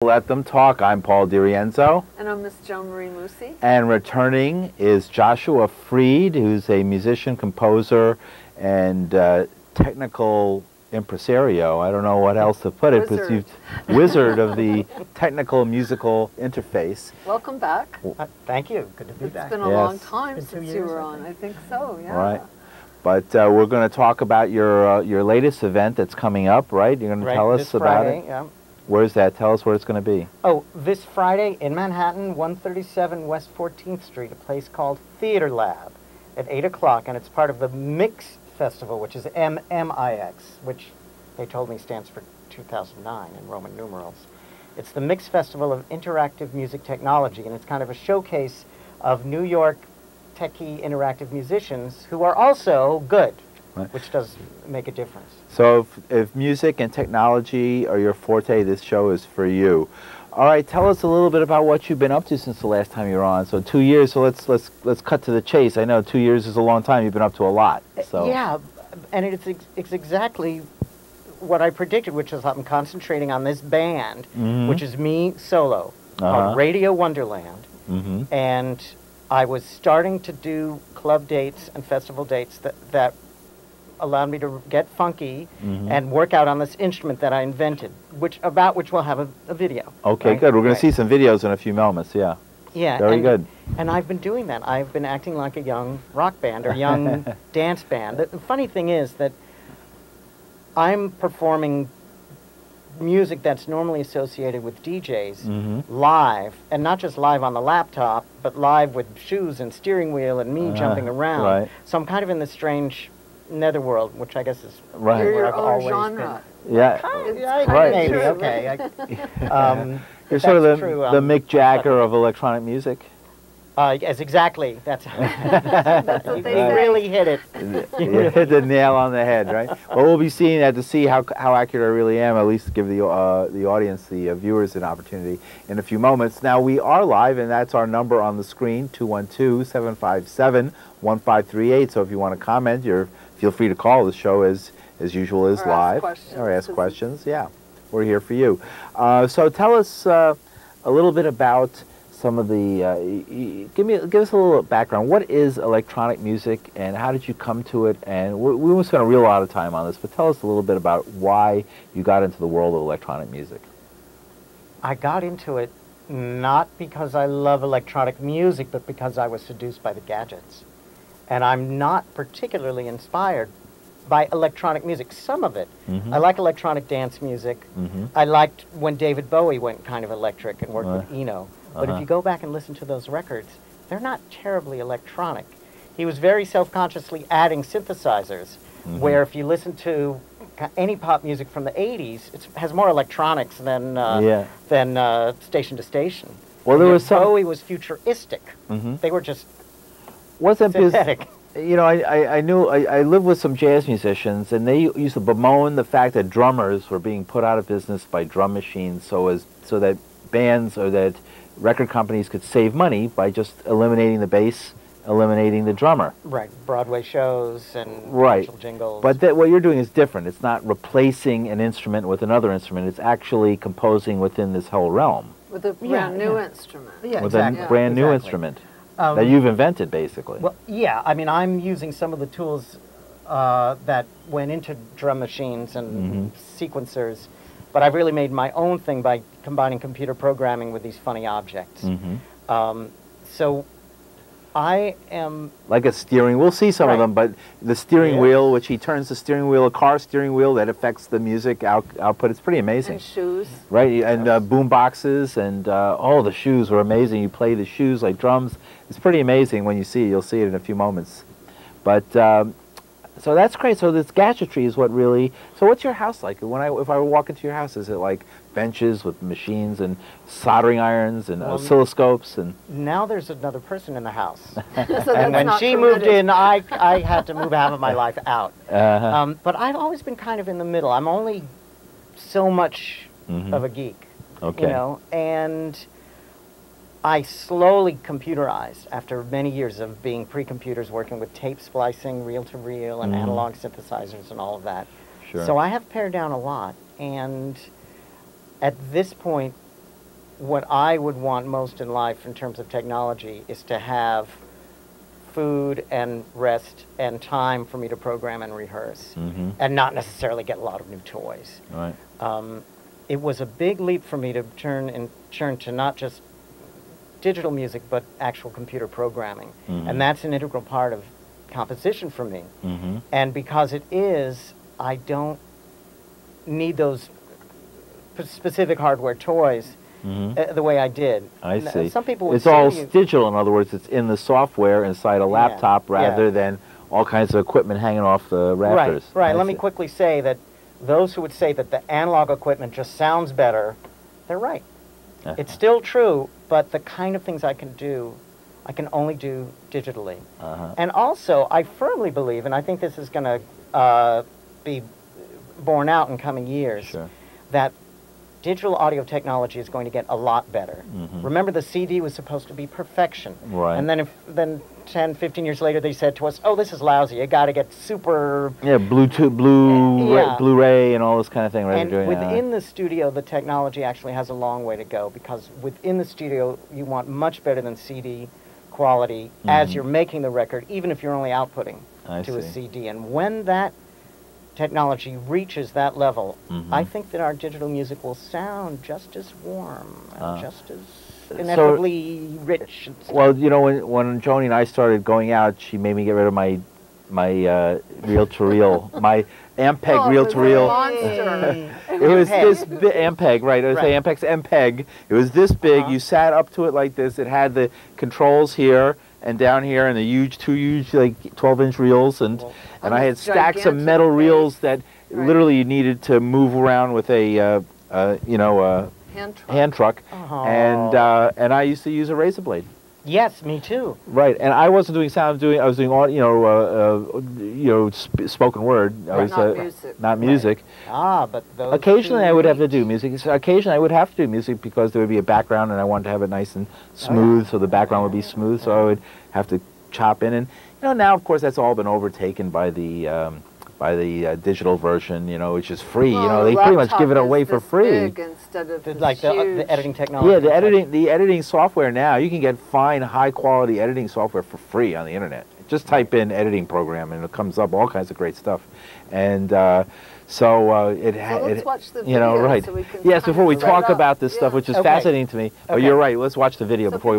Let Them Talk. I'm Paul DiRienzo. And I'm Miss Joan Marie Musi. And returning is Joshua Freed, who's a musician, composer, and technical impresario. I don't know what else to put it. Wizard. Wizard of the technical musical interface. Welcome back. Thank you. Good to be back. It's been a long time since you were on. I think so, yeah. All right. But we're going to talk about your latest event that's coming up, right? You're going to tell us about it? Yeah. Where's that? Tell us where it's going to be. Oh, this Friday in Manhattan, 137 West 14th Street, a place called Theater Lab at 8 o'clock, and it's part of the Mix Festival, which is MMIX, which they told me stands for 2009 in Roman numerals. It's the Mix Festival of Interactive Music Technology, and it's kind of a showcase of New York techie interactive musicians who are also good, right, which does make a difference. So if music and technology are your forte, this show is for you. All right, tell us a little bit about what you've been up to since the last time you were on. So 2 years, so let's cut to the chase. I know 2 years is a long time. You've been up to a lot. So yeah, and it's exactly what I predicted, which is I'm concentrating on this band, which is me solo, called Radio Wonderland, and I was starting to do club dates and festival dates that allowed me to get funky and work out on this instrument that I invented, about which we'll have a video. Okay, right? good. We're going to see some videos in a few moments, yeah. Yeah. Very good. And I've been doing that. I've been acting like a young rock band or young dance band. The funny thing is that I'm performing music that's normally associated with DJs live, and not just live on the laptop, but live with shoes and steering wheel and me jumping around. Right. So I'm kind of in this strange netherworld, which I guess is You're where your I've own always genre. been. Yeah. Right. Maybe, okay. You're sort of the Mick Jagger of electronic music. Yes, exactly. That's you really hit it. You hit the nail on the head, right? Well, we'll be seeing that to see how accurate I really am, at least give the audience, the viewers, an opportunity in a few moments. Now, we are live, and that's our number on the screen, 212-757-1538. So if you want to comment, feel free to call. The show, as usual, is live. Or ask questions. Yeah, we're here for you. So tell us a little bit about some of the, give us a little background. What is electronic music, and how did you come to it? And we won't spend a real lot of time on this, but tell us a little bit about why you got into the world of electronic music. I got into it not because I love electronic music, but because I was seduced by the gadgets. And I'm not particularly inspired by electronic music. Some of it. I like electronic dance music. I liked when David Bowie went kind of electric and worked with Eno. But if you go back and listen to those records, they're not terribly electronic. He was very self-consciously adding synthesizers, where if you listen to any pop music from the 80s, it has more electronics than station to station. Well, there was Bowie was futuristic. They were just synthetic. You know, I lived with some jazz musicians, and they used to bemoan the fact that drummers were being put out of business by drum machines, so that bands or that record companies could save money by just eliminating the bass, eliminating the drummer. Right, Broadway shows and commercial jingles. But what you're doing is different. It's not replacing an instrument with another instrument. It's actually composing within this whole realm. With a brand new instrument. Yeah, with a brand new instrument that you've invented, basically. Well, yeah, I mean, I'm using some of the tools that went into drum machines and sequencers, but I've really made my own thing by combining computer programming with these funny objects. So I am... Like a steering... We'll see some of them, but the steering wheel, which he turns the steering wheel, a car steering wheel that affects the music output, it's pretty amazing. And shoes. Right, and boom boxes, and the shoes were amazing. You play the shoes like drums. It's pretty amazing when you see it. You'll see it in a few moments. But... so that's great. So this gadgetry is what really... So what's your house like? If I walk into your house, is it like benches with machines and soldering irons and oscilloscopes? And now there's another person in the house. So and when she moved in, I had to move half of my life out. But I've always been kind of in the middle. I'm only so much of a geek, you know, and I slowly computerized after many years of being pre-computers, working with tape splicing, reel-to-reel, and analog synthesizers and all of that. Sure. So I have pared down a lot, and at this point, what I would want most in life in terms of technology is to have food and rest and time for me to program and rehearse, and not necessarily get a lot of new toys. Right. It was a big leap for me to turn to not just digital music, but actual computer programming. And that's an integral part of composition for me. And because it is, I don't need those specific hardware toys the way I did. I see. Some people would it's all say digital. In other words, it's in the software inside a laptop rather than all kinds of equipment hanging off the rafters. Right. Let me quickly say that those who would say that the analog equipment just sounds better, they're right. It's still true, but the kind of things I can do, I can only do digitally. And also, I firmly believe, and I think this is going to be borne out in coming years, that digital audio technology is going to get a lot better. Remember, the CD was supposed to be perfection. Right. And then 10, 15 years later, they said to us, oh, this is lousy. You got to get super... Yeah, Blu-ray and all this kind of thing. And within the studio, the technology actually has a long way to go, because within the studio, you want much better than CD quality as you're making the record, even if you're only outputting to a CD. And when that technology reaches that level, I think that our digital music will sound just as warm and just as ineffably rich. And well, you know, when Joni and I started going out, she made me get rid of my reel-to-reel, my Ampeg reel-to-reel. It was this big, Ampeg, right? It was the Ampeg's Ampeg. It was this big. You sat up to it like this. It had the controls here and down here, and the two huge like 12-inch reels, and I had stacks of metal reels that literally you needed to move around with a hand truck, and I used to use a razor blade. Yes, me too. Right, and I wasn't doing sound. I was doing spoken word. Not music. Not music. Right. But those occasionally I would have to do music. Occasionally I would have to do music because there would be a background, and I wanted to have it nice and smooth, so the background would be smooth. So I would have to chop in, and now of course that's all been overtaken by the digital version, which is free. They pretty much give it away for free. Instead of like the editing technology. Yeah, the editing software now, you can get fine, high-quality editing software for free on the internet. Just type in editing program, and it comes up all kinds of great stuff. And let's watch the video. Right. So we can yes, before we talk about this stuff, which is fascinating to me. Oh, you're right. Let's watch the video before we